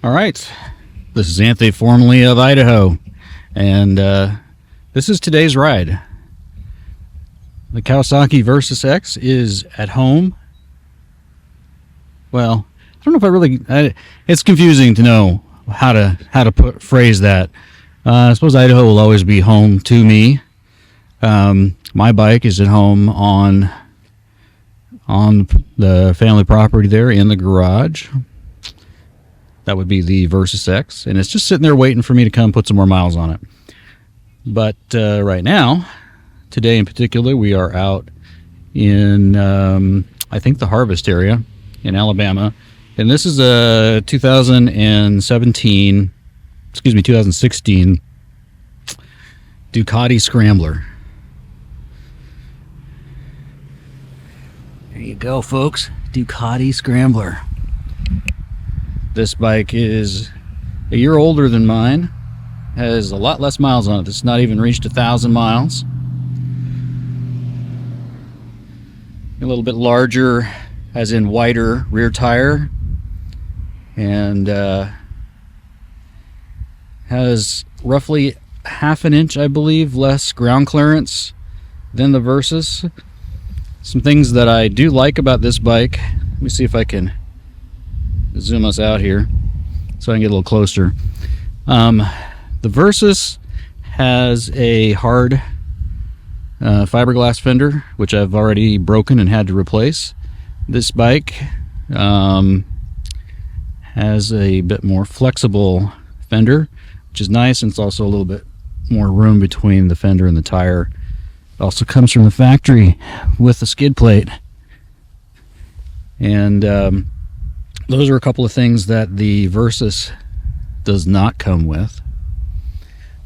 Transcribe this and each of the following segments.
All right, this is Anthony, formerly of Idaho, and this is today's ride. The Kawasaki Versys-X is at home. Well, I don't know if it's confusing to know how to phrase that. I suppose Idaho will always be home to me. My bike is at home on the family property there in the garage. That would be the Versys-X, and it's just sitting there waiting for me to come put some more miles on it. But right now, today in particular, we are out in, I think, the Harvest area in Alabama. And this is a 2016 Ducati Scrambler. There you go, folks. Ducati Scrambler. This bike is a year older than mine, has a lot less miles on it. It's not even reached 1,000 miles. A little bit larger, as in wider rear tire, and has roughly half an inch, I believe, less ground clearance than the Versys. Some things that I do like about this bike. Let me see if I can zoom us out here so I can get a little closer. The Versys has a hard fiberglass fender, which I've already broken and had to replace. This bike has a bit more flexible fender, which is nice, and it's also a little bit more room between the fender and the tire. It also comes from the factory with the skid plate, and those are a couple of things that the Versys does not come with.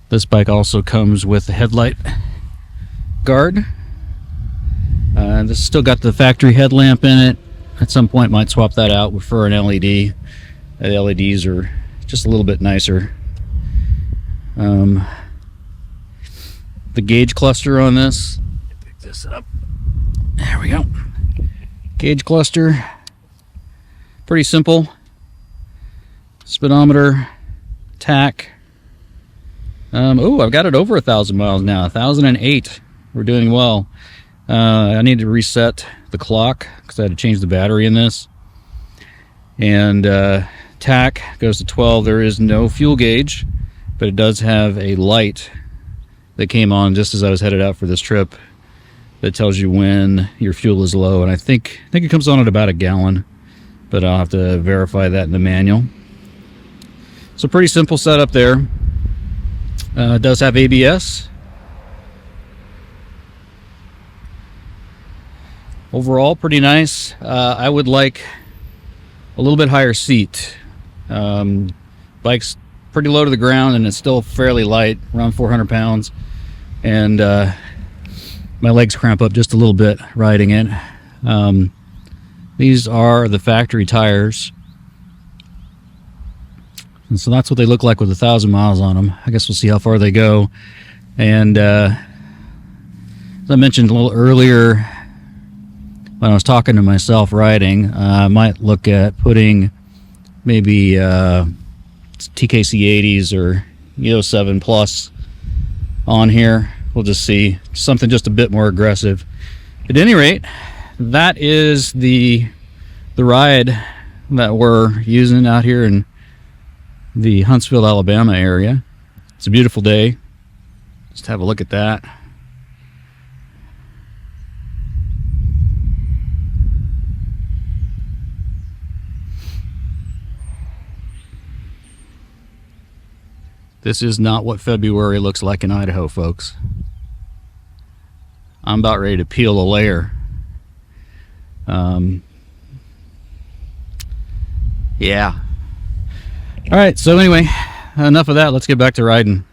This bike also comes with a headlight guard. This still got the factory headlamp in it. At some point might swap that out for an LED. The LEDs are just a little bit nicer. The gauge cluster on this, pick this up. There we go. Gauge cluster. Pretty simple. Speedometer, tach. I've got it over 1,000 miles now. 1,008. We're doing well. I need to reset the clock because I had to change the battery in this. And tach goes to 12. There is no fuel gauge, but it does have a light that came on just as I was headed out for this trip that tells you when your fuel is low. And I think it comes on at about a gallon, but I'll have to verify that in the manual. So pretty simple setup there. It does have ABS. Overall, pretty nice. I would like a little bit higher seat. Bike's pretty low to the ground, and it's still fairly light, around 400 pounds. And my legs cramp up just a little bit riding it. These are the factory tires. And so that's what they look like with 1,000 miles on them. I guess we'll see how far they go. And as I mentioned a little earlier when I was talking to myself riding, I might look at putting maybe TKC 80s or EO 7 Plus on here. We'll just see. Something just a bit more aggressive. At any rate, that is the ride that we're using out here in the Huntsville, Alabama area. It's a beautiful day. Just have a look at that. This is not what February looks like in Idaho, folks. I'm about ready to peel a layer. Yeah. All right, so anyway, enough of that. Let's get back to riding.